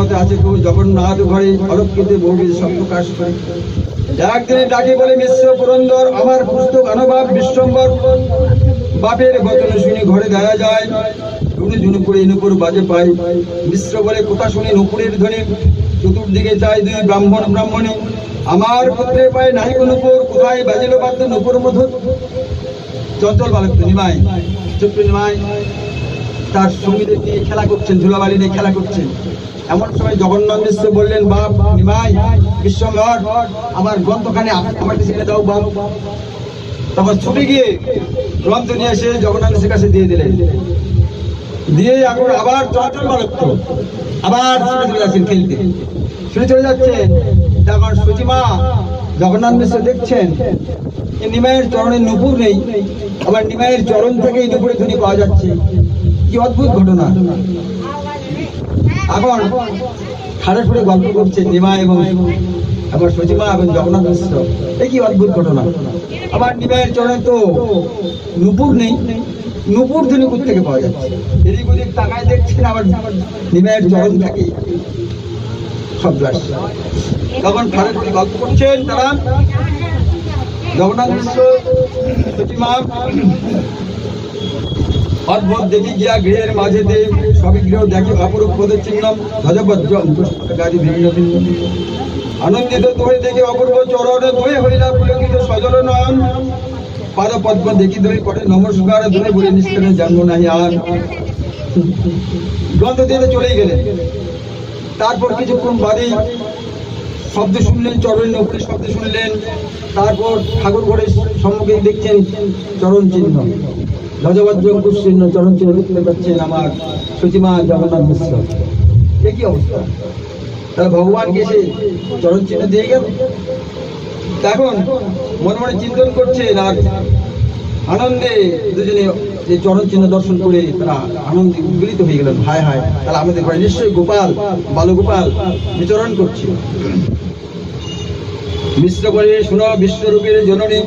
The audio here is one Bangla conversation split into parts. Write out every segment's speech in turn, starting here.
মতে আছে প্রভু জগন্নাথ ঘরে অলক্ষিতে বহুবিধ সব প্রকাশ করে। একদিনে ডাকে বলে মিশ্র পুরন্দর আমার পুস্তক অনুবাদ বিশ্বম্বর বাপের বচন শুনি ঘরে দেয়া যায় ঝুনু ঝুনু করে নুপুর বাজে পাই। মিশ্র বলে কথা শুনি নুপুরের ধ্বনি চতুর্দিকে চাই দুই ব্রাহ্মণ ব্রাহ্মণী আমার পুত্রের পায়ে নাই নুপুর কোথায় বাজিল বাদ্য নুপুর মধুর। চঞ্চল বালক নিমাই ছোট্ট নিমাই তার সঙ্গীদের নিয়ে খেলা করছেন, ধুলাবালি নিয়ে খেলা করছেন। এমন সময় জগন্নাথ মিশ্র বললেন বাপ নিমাই বিশ্বম্বর আমার গ্রন্থখানি আমার কাছে দাও বাপ। তখন ছুটে গিয়ে গ্রন্থ নিয়ে এসে জগন্নাথ মিশ্রের কাছে দিয়ে দিলেন। দিয়ে এখন আবার চঞ্চল বালক তো আবার চলে যাচ্ছেন খেলতে, ছুটে চলে যাচ্ছেন। তখন সুচিমা জগন্নাথ মিশ্র দেখছেন নিমাইয়ের চরণে নুপুর নেই, আবার নিমাইয়ের চরণ থেকে এই নুপুরের ধ্বনি পাওয়া যাচ্ছে। কি অদ্ভুত ঘটনা। এখন খাড়ে ফুড়ে গল্প করছে নিমাই এবং আবার সুচিমা এবং জগন্নাথ মিশ্র, এই কি অদ্ভুত ঘটনা। আবার নিমাইয়ের চরণে তো নুপুর নেই, নুপুর ধ্বনি কোথা থেকে পাওয়া যাচ্ছে। এদিক ওদিক তাকায় দেখছেন আবার নিমাইয়ের চরণ থেকে শব্দ আসছে। তখন খাড়ে ফুড়ে গল্প করছেন তারা। জগন্নাথ মিশ্র সুচিমা অদ্ভুত দেখি গিয়া গৃহের মাঝেতে সবই গৃহ দেখি অপরূপ পদের চিহ্ন ধ্বজবজ্র ভিন্ন ভিন্ন আনন্দিত হয়ে দেখি অপূর্ব চরণে ধুয়ে হইলা পুলকিত সজল নয়ন পাদ পদ্ম দেখি ধরে করে নমস্কার ধরে বলে নিষ্কারে জন্ম নাহি আর। গ্রন্থ দিয়ে চলেই গেলেন। তারপর কিছুক্ষণ বাদেই শব্দ শুনলেন, চরণের উপরে শব্দ শুনলেন। তারপর ঠাকুর ঘরের সম্মুখে দেখছেন চরণ চিহ্ন, ধ্বজবজ্র অঙ্কুশ চিহ্ন, চরণ চিহ্ন দেখতে পাচ্ছেন আমার সুচিমা জগন্নাথ মিশ্র। একই অবস্থা। তারা ভগবানকে এসে চরণ চিহ্ন দিয়ে গেল। এখন মনে মনে চিন্তন করছেন আর আনন্দে দুজনে যে চরণ চিহ্ন দর্শন করে তারা আনন্দে উদ্বেলিত হয়ে গেলেন। হায় হায়, তাহলে আমাদের ঘরে নিশ্চয়ই গোপাল বালগোপাল বিচরণ করছে। মিশ্র করে শোনো বিশ্বরূপের জননী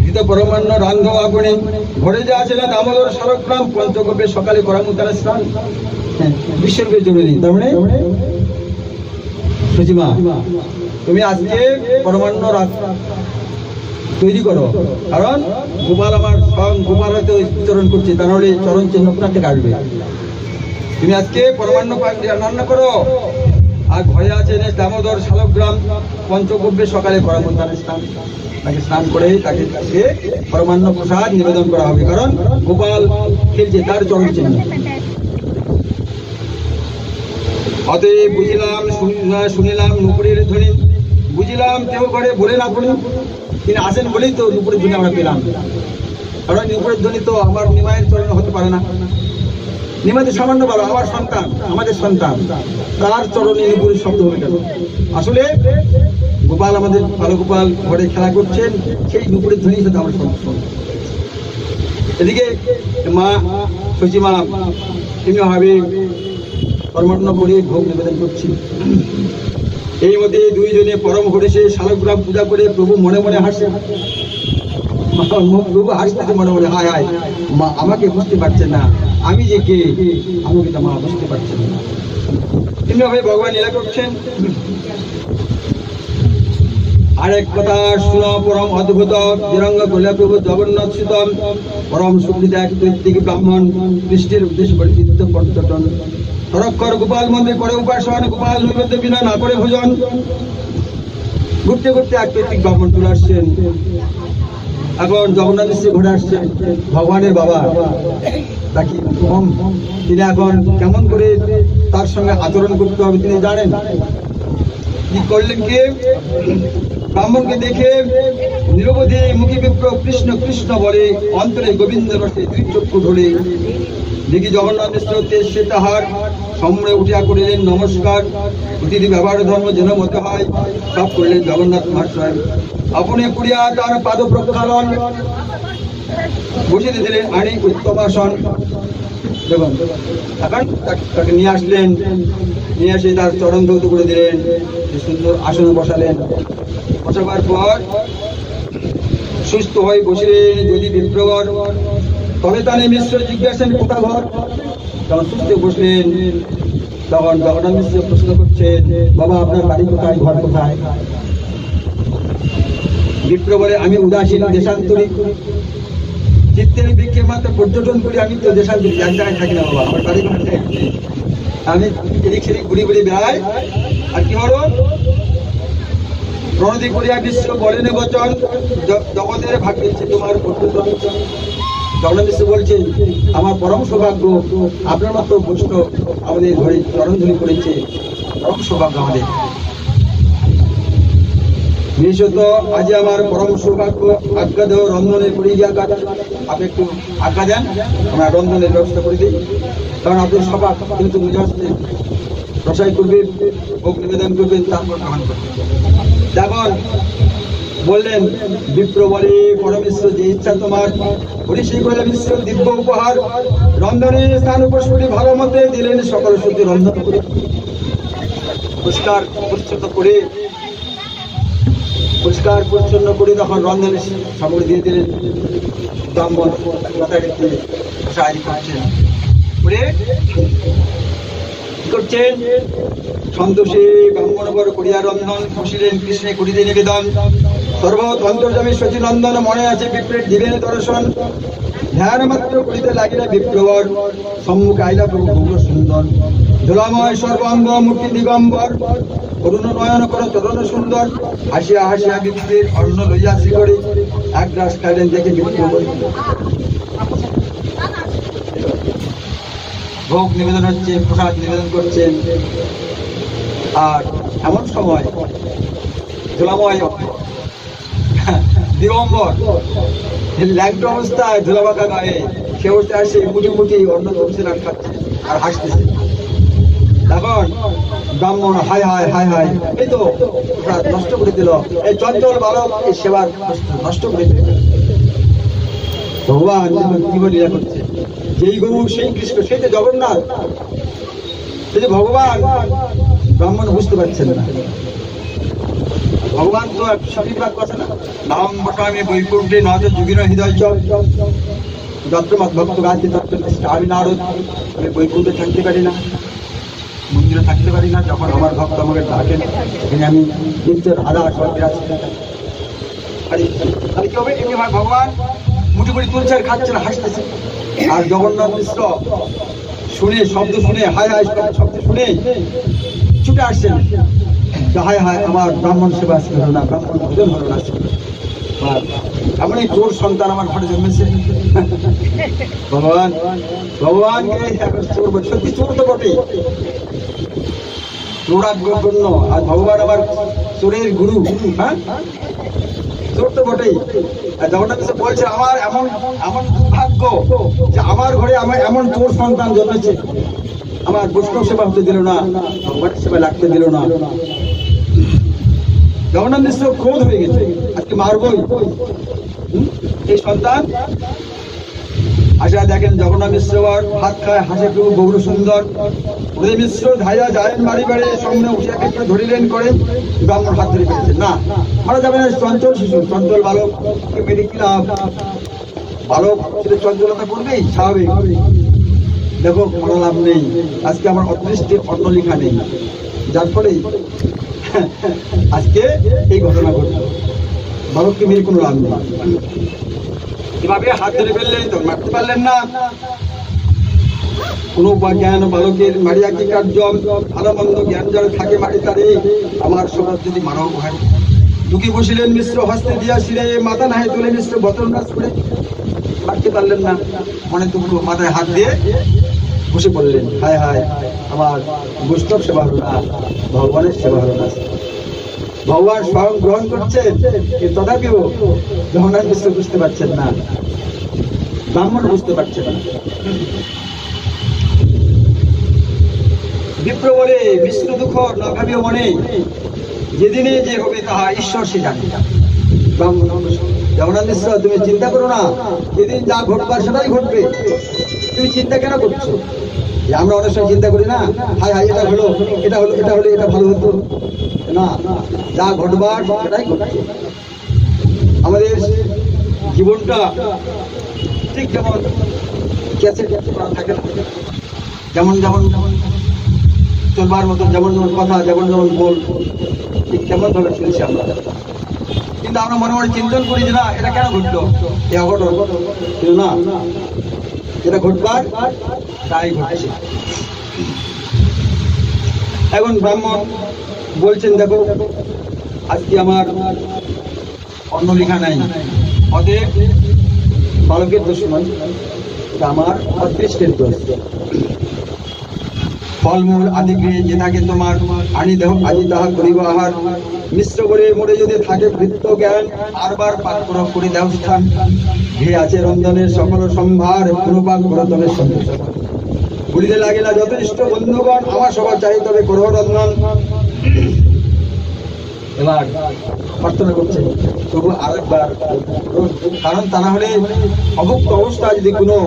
ঘৃত পরমান্ন রান্ধব আপনি ঘরে যা আছে না দামোদর শালগ্রাম পঞ্চগোপে সকালে করামু তারা স্নান। বিশ্বরূপের জননী তার মানে সুচিমা তুমি আজকে পরমান্ন তৈরি করো, কারণ গোপাল আমার স্বয়ং গোপাল হয়তো বিচরণ করছে, তাহলে চরণ চিহ্ন কোথা থেকে আসবে। তুমি আজকে পরমান্ন রান্না করো আর ঘরে আছে দামোদর শালগ্রাম পঞ্চগব্যে সকালে করাবো তার স্নান, তাকে স্নান করে তাকে পরমান্ন প্রসাদ নিবেদন করা হবে, কারণ গোপাল খেলছে তার চরণ চিহ্ন। অতএব বুঝিলাম শুনিলাম নুপুরের ধ্বনি, বুঝিলাম কেউ করে বলেন আপনি তিনি আসেন বলেই তো নুপুরের ধ্বনি আমরা পেলাম, কারণ নুপুরের ধ্বনি তো আমার নিমাইয়ের চরণ হতে পারে না। নিমাই সামান্য বলো আমার সন্তান, আমাদের সন্তান, তার চরণে নুপুরের শব্দ হবে কেন? আসলে গোপাল আমাদের বালগোপাল ঘরে খেলা করছেন, সেই নুপুরের ধ্বনির সাথে আমরা শুনছি। এদিকে মা সুচিমা তিনি ভাবে পরমান্ন করে ভোগ নিবেদন করছি। এই মধ্যে দুইজনে পরম হরিষে শালগ্রাম পূজা করে প্রভু মনে মনে হাসে। প্রভু হাসতেছে মনে মনে, হায় হায় মা আমাকে বুঝতে পারছেন না, আমি যে কে আমাকে তো মা বুঝতে পারছেন না। তিনি ভাবে ভগবান লীলা করছেন। আরেক কথা শুনো পরম অদ্ভুত বিরঙ্গ কল্যা প্রভু জগন্নাথ সুতম পরম সুকৃত এক দৈত্বিক ব্রাহ্মণ দৃষ্টির উদ্দেশ্য পরিচিত পর্যটন তরক্ষর গোপাল মন্দির করে উপাসন গোপাল নৈবেদ্য বিনা না করে ভোজন। ঘুরতে ঘুরতে এক দৈত্বিক ব্রাহ্মণ চলে আসছেন। এখন জগন্নাথ মিশ্র ঘুরে আসছেন ভগবানের বাবা, তাকে তিনি এখন কেমন করে তার সঙ্গে আচরণ করতে হবে তিনি জানেন। কি করলেন কি, ব্রাহ্মণকে দেখে নিরবধি মুখী বিপ্র কৃষ্ণ কৃষ্ণ বলে অন্তরে গোবিন্দ রসে ত্রিচক্ষু ধরে দেখি জগন্নাথ মিশ্র সে তাহার সম্মুখে উঠিয়া করিলেন নমস্কার। অতিথি ব্যবহার ধর্ম যেন মতে হয় সব করিলেন জগন্নাথ মহাশয়। আপনি কুড়িয়া তার পাদ প্রক্ষালন বসিয়ে দিলেন আনি উত্তম আসন। দেখুন এখন তাকে নিয়ে আসলেন, নিয়ে এসে তার চরণ ধৌত করে দিলেন, সুন্দর আসনে বসালেন। বসাবার পর সুস্থ হয়ে বসিলেন যদি বিপ্রবর। তবে তানে মিশ্র জিজ্ঞাসেন কোথা ঘর, তখন সুস্থ বসলেন। তখন জগন্নাথ মিশ্র প্রশ্ন করছেন, বাবা আপনার বাড়ি কোথায়, ঘর কোথায়? বিপ্র বলে, আমি উদাসীন দেশান্তরিক, চিত্তের বৃক্ষে মাত্র পর্যটন করি, আমি তো দেশান্তরিক, এক জায়গায় থাকি না বাবা, আমার বাড়ি ঘর নেই, আমি এদিক সেদিক ঘুরি ঘুরি বেড়াই। আর কি হলো? প্রণতি করিয়া বিশ্ব বলেন বচন, জগতের ভাগ্যে তোমার পর্যটন। জগন্নাথ মিশ্র বলছেন, আমার পরম সৌভাগ্য আপনার মতো বৈষ্ণব আমাদের ঘরে চরণধুলি করেছে, পরম সৌভাগ্য আমাদের। বিশেষত আজ আমার পরম সৌভাগ্য, আজ্ঞা দেহ রন্ধনের করি গিয়া কাজ। আপনি একটু আজ্ঞা দেন, আমরা রন্ধনের ব্যবস্থা করে দিই, কারণ আপনি সভা কিন্তু বুঝে আসছেন, রসাই করবেন, ভোগ নিবেদন করবেন, তারপর গ্রহণ করবেন। যেমন বললেন, বিপ্র বলে, পরমেশ্বর যে ইচ্ছা তোমার, হরি সেই করে মিশ্র দিব্য উপহার, রন্ধনের স্থান উপস্ফুটি ভালো মতে দিলেন, সকল শুদ্ধি রন্ধন করে পরিষ্কার পরিচ্ছন্ন করে তখন রন্ধনের সামগ্রী দিয়ে দিলেন। ব্রাহ্মণ করছেন, সন্তোষে ব্রাহ্মণবর করিয়া রন্ধন, খুশিলেন কৃষ্ণে করিতে নিবেদন, সর্বত অন্তর্যামী সচিনন্দন, মনে আছে বিপ্রের দিলেন দর্শন, ধ্যান মাত্র করিতে লাগিলে বিপ্রবর, সম্মুখ আইলা প্রভু গৌর সুন্দর, ধুলাময় সর্বাঙ্গ মূর্তি দিগম্বর, করুণ নয়ন কর তরুণ সুন্দর, হাসিয়া হাসিয়া বিপ্রের অন্ন লইয়া শ্রীগড়ে, এক গ্রাস খাইলেন দেখে বিপ্রবর। ভোগ নিবেদন হচ্ছে, প্রসাদ নিবেদন করছেন, আর এমন সময় ধুলাময় দিগম্বর ল্যাংটো অবস্থায় ধুলাবাকা গায়ে সে বসে আসে, মুটি মুটি অন্ন করছেন আর খাচ্ছে আর হাসতেছে। তখন ব্রাহ্মণ হায় হায় হায় হায়, এই তো নষ্ট করে দিল, এই চঞ্চল বালক এই সেবার নষ্ট করে দিল। ভগবান কিভাবে লীলা করছে, যেই গৌর সেই কৃষ্ণ, সেই যে জগন্নাথ, সেই যে ভগবান, ব্রাহ্মণ বুঝতে পারছেন না। ভগবান তো সঠিক বাক্য আছে না, নাম বসামি বৈকুণ্ঠে নজর যোগীর হৃদয় চল, যত্র ভক্ত গাছে তত্র আমি নারদ, আমি বৈকুণ্ঠে থাকতে পারি না, মন্দিরে থাকতে পারি না, যখন আমার ভক্ত আমাকে ডাকেন সেখানে আমি নিত্য রাধা সব বিরাজ করি। কি হবে? ভগবান মুঠি মুঠি তুলছে আর খাচ্ছেন, হাসতেছে। আর জগন্নাথ মিশ্র শুনে, শব্দ শুনে, হায় হায় শব্দ শুনে ছুটে আসছেন, হায় হায় আমার ব্রাহ্মণ সেবা আজকে হলো না, ব্রাহ্মণ ভোজন হলো না, এমন এই চোর সন্তান আমার ঘরে জন্মেছে। ভগবান ভগবানকে চোর, সত্যি চোর তো বটে, চোরাগ্রগণ্য, আর ভগবান আবার চোরের গুরু, হ্যাঁ চোর তো বটেই। জগন্নাথ বলছে, আমার এমন এমন ভাগ্য যে আমার ঘরে আমার এমন চোর সন্তান জন্মেছে, আমার বৈষ্ণব সেবা হতে দিল না, ভগবানের সেবা লাগতে দিল না। জগন্নাথ মিশ্র ক্রোধ হয়ে গেছে, আজকে মারবই এই সন্তান। আসা দেখেন জগন্নাথ মিশ্র ভাত খায়, হাসে প্রভু গৌর সুন্দর। উদয় মিশ্র ধাইয়া যায়েন বাড়ি বাড়ি, সামনে উঠিয়া পেটে ধরিলেন করে, ব্রাহ্মণ হাত ধরে ফেলেছেন, না মারা যাবে না, চঞ্চল শিশু, চঞ্চল বালক, মেরে কি লাভ, বালক সেটা চঞ্চলতা করবেই স্বাভাবিক। দেখো কোনো লাভ নেই, আজকে আমার অদৃষ্টে অন্ন লেখা নেই, যার ফলে আজকে এই ঘটনা ঘটল, বালককে মেরে কোনো লাভ নেই। এভাবে হাত ধরে ফেললেন, তো মারতে পারলেন না। কোন জ্ঞান বালকের মারিয়া কি কার্য, ভালো মন্দ জ্ঞান যারা থাকে মারি তারে, আমার সমাজ যদি মানব হয়। ঢুকে বসিলেন মিশ্র, হস্তে দিয়া শিরে, মাথা নাহে তুলে মিশ্র বচন নাচ করে, মারতে পারলেন না, মনে তো মাথায় হাত দিয়ে বসে পড়লেন, হায় হায় আমার বৈষ্ণব সেবা হলো না, ভগবানের সেবা হলো না। ভগবান স্বয়ং গ্রহণ করছেন, তথাপিও জগন্নাথ মিশ্র বুঝতে পারছেন না, ব্রাহ্মণ বুঝতে পারছেন না। বিপ্র বলে, বিষ্ণু দুঃখ না ভাবিও মনে, যেদিনে যে হবে তাহা ঈশ্বর সে জানে। ব্রাহ্মণ জগন্নাথ মিশ্র, তুমি চিন্তা করো না, যেদিন যা ঘটবার সেটাই ঘটবে, তুমি চিন্তা কেন করছো? আমরা অনেক সময় চিন্তা করি না, হায় হায় এটা হলো, এটা হলো, এটা হলে এটা ভালো হতো না, যা ঘটবার সেটাই ঘটছে। আমাদের জীবনটা ঠিক যেমন ক্যাসেট থাকে না, যেমন যেমন চলবার মতো যেমন যেমন কথা, যেমন যেমন বল, ঠিক তেমন ভাবে চলছি আমরা। কিন্তু আমরা মনে মনে চিন্তন করি যে না, এটা কেন ঘটলো, এই অঘটন, কিন্তু না, এটা ঘটবার তাই ঘটেছে। এখন ব্রাহ্মণ বলছেন, দেখো আজকে আমার অন্ন লেখা নাই, অতএব বালকের দোষ নয়, এটা আমার অদৃষ্টের দোষ। ফলমূল আদি গৃহে যে থাকে তোমার, আনি দেহ আজি তাহা করিব আহার, মিশ্র করে মোড়ে যদি থাকে বৃত্ত জ্ঞান, বারবার পাত্র করে দেহ স্থান, গৃহে আছে রন্ধনের সকল সম্ভার, পুনপাক করো তবে সন্তোষ। বলিতে লাগিলা যথেষ্ট বন্ধুগণ, আমার সবার চাই তবে করো রন্ধন। এবার প্রার্থনা করছে তবু আরেকবার, কারণ তা না হলে অভুক্ত অবস্থা যদি কোনো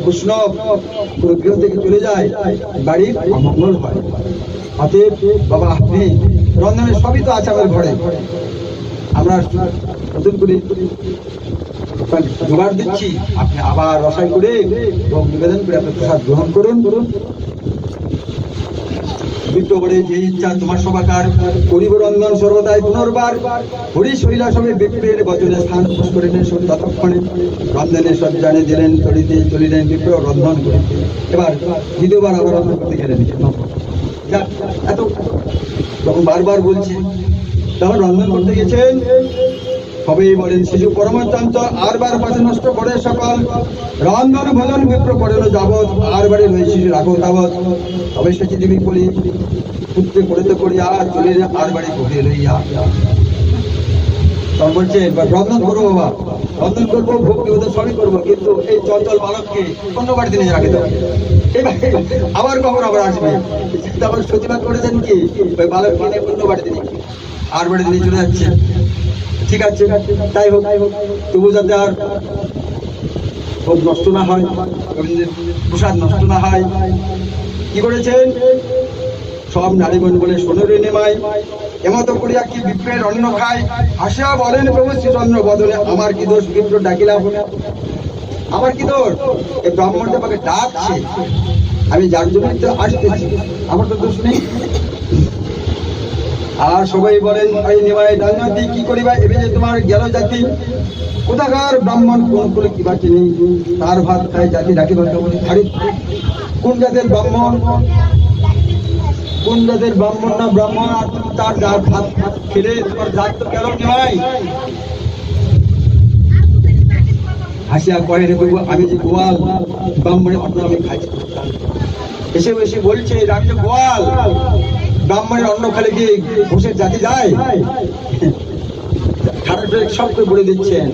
বৈষ্ণব কোনো গৃহ থেকে চলে যায়, বাড়ির অমঙ্গল হয়। অতএব বাবা আপনি রন্ধনের সবই তো আছে আমার ঘরে, আমরা নতুন করে জোগাড় দিচ্ছি, আপনি আবার রসাই করে এবং নিবেদন করে আপনি প্রসাদ গ্রহণ করুন। বিপ্রবরে যে ইচ্ছা তোমার সবাকার, করিব রন্ধন সর্বদাই পুনর্বার, হরি শৈলা সবে বিপ্রের বচনে স্থান পুষ করিলেন ততক্ষণে, রন্ধনে সব জানে দিলেন তরিতে চলিলেন বিপ্র রন্ধন করিতে। এবার দ্বিতীয়বার আবার রন্ধন করতে গেলেন, এত যখন বারবার বলছি তখন রন্ধন করতে গেছেন। সবেই বলেন শিশু পরমচঞ্চল, আর বার পাশে নষ্ট করে সকল, রন্ধন ভোজন বিপ্র করেন যাবৎ, আর বাড়ি রয়ে শিশু রাখো তাবৎ। তবে সে চিঠিবি বলি পুত্রে করিতে করিয়া চলে আর বাড়ি ঘুরিয়ে লইয়া। তখন বলছে রন্ধন করবো বাবা, রন্ধন করবো, ভোগ বিভূত সবই করবো, কিন্তু এই চঞ্চল বালককে অন্য বাড়িতে নিয়ে রাখে দেবো। আবার কখন আবার আসবে, তখন প্রতিবাদ করেছেন কি ওই বালককে নিয়ে অন্য বাড়িতে নিয়ে আর বাড়িতে নিয়ে চলে যাচ্ছে। ঠিক আছে, তাই হোক, তবু যাতে আর ভোগ নষ্ট না হয়, প্রসাদ নষ্ট না হয়, কি করেছেন সব নারীগণ বলে সোনরে নেমায়, এমত করিয়া কি বিপ্রের অন্ন খায়, হাসিয়া বলেন প্রভু শ্রীচন্দ্র বদনে, আমার কি দোষ বিপ্র ডাকিলাম, আমার কি দোষ, এই ব্রাহ্মণটা আমাকে ডাকছে, আমি যার জন্য তো আসতেছি, আমার তো দোষ নেই। আর সবাই বলেন ভাই নিমাই রাজনীতি কি করিবা, এবে যে তোমার গেল জাতি, কোথাকার ব্রাহ্মণ কোন করে কি বাকি নেই, তার ভাত খায় জাতি রাখিবা কেমন, কোন জাতের ব্রাহ্মণ, কোন জাতের ব্রাহ্মণ না ব্রাহ্মণ, আর তুমি তার যার ভাত খেলে তোমার জাত তো গেল নিমাই। হাসিয়া কহে রে বাবু, আমি যে গোয়াল, ব্রাহ্মণের অন্ন আমি খাইছি। এসে এসে বলছে আমি যে গোয়াল, ব্রাহ্মণের অন্ন খালে কি ঘোষের জাতি যায়, সব করে বলে দিচ্ছেন,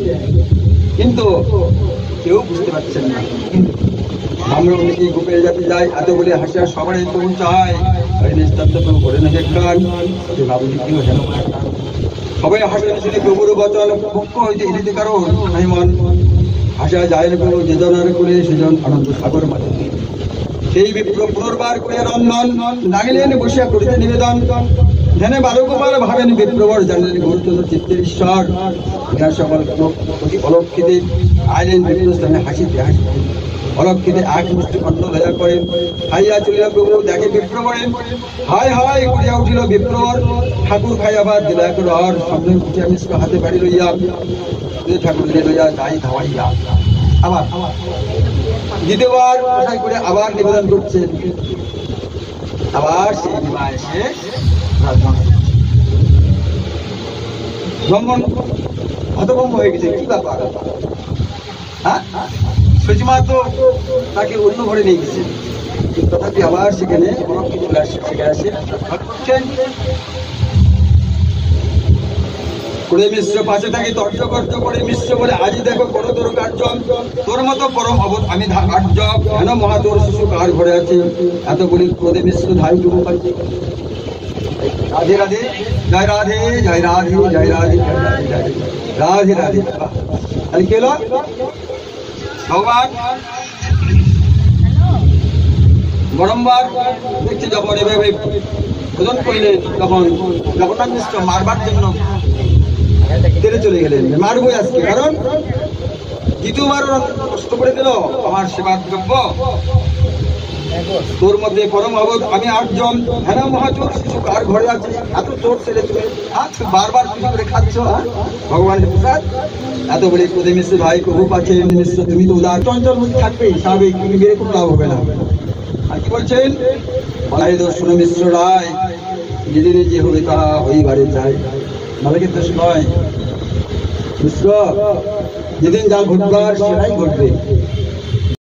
কিন্তু কেউ বুঝতে পারছেন না। আমরা অনেকেই গোপের জাতি যায়, এত বলে হাসিয়া সবার তবু চায় করে না দেখলাম, সবাই হাসিয়া শুনে প্রভুর বচন মুখ্য হইতে এটিতে কারণ নাই মন, হাসিয়া যায় না প্রভু যে জনের করে সেজন আনন্দ সাগর মাঝে। সেই বিপ্র পুনর্বার করে রন্ধন লাগিলেন বসিয়া করিতে নিবেদন, ধ্যানে বালগোপাল ভাবেন বিপ্রবর জানলেন গৌরচন্দ্র চিত্তের ঈশ্বর, সকল অলক্ষিতে আইলেন বিপ্রস্থানে হাসিতে হাসিতে, অলক্ষিতে এক মুষ্টি অন্ন লয়া করেন, খাইয়া চলিয়া প্রভু দেখে বিপ্রবরেন, হায় হায় করিয়া উঠিল বিপ্রবর, ঠাকুর খাইয়া ভাত দিল এক রর, সন্দেহ উঠিয়া মিশ্র হাতে বাড়ি লইয়া ঠাকুর লইয়া যাই ধাওয়াইয়া। আবার দ্বিতীয়বার করে আবার নিবেদন করছেন, আবার সেই নিমা এসে ব্রাহ্মণ হতভম্ব হয়ে গেছে, কি ব্যাপার, হ্যাঁ সচিমা তো তাকে অন্য ঘরে নিয়ে গেছে, তথাপি আবার সেখানে চলে আসছে, সেখানে আসে করে মিশ্র পাশে থাকি তর্ক কর্ত করে মিশ্র বলে আজি দেখো করো তোর কার্য, তোর মতো পরম অবধ আমি কার্য, কেন মহাতোর শিশু কার ঘরে আছে, এত বলি ক্রোধে মিশ্র ধাই ডুবো পাচ্ছি। রাধে রাধে, জয় রাধে, জয় রাধে, জয় রাধে, রাধে রাধে। তাহলে কি হলো, ভগবান বরম্বার দেখছি যখন এভাবে ভোজন করলেন, তখন জগন্নাথ মিশ্র মারবার জন্য তেরে চলে গেলেন, মারবই আজকে, কারণ দ্বিতীয়বার কষ্ট করে দিল আমার সেবা দ্রব্য, তোর মধ্যে পরম অবোধ আমি 8 জন হেনা মহাচোর শিশু কার ঘরে আছে এত চোর ছেলে তুমি বারবার চুরি করে খাচ্ছ ভগবানের প্রসাদ এত বলে প্রদে মিশ্র ভাই প্রভু পাচ্ছে মিশ্র তুমি তো উদার চঞ্চল মধ্যে থাকবে স্বাভাবিক তুমি বেড়ে কোনো লাভ হবে না আর কি বলছেন বলাই দোষ শুনো মিশ্র রায় নিজে যে হবে তাহা হইবারে যায় মালিকের দোষ নয় মিশ্র যেদিন যা ঘটবার সেটাই ঘটবে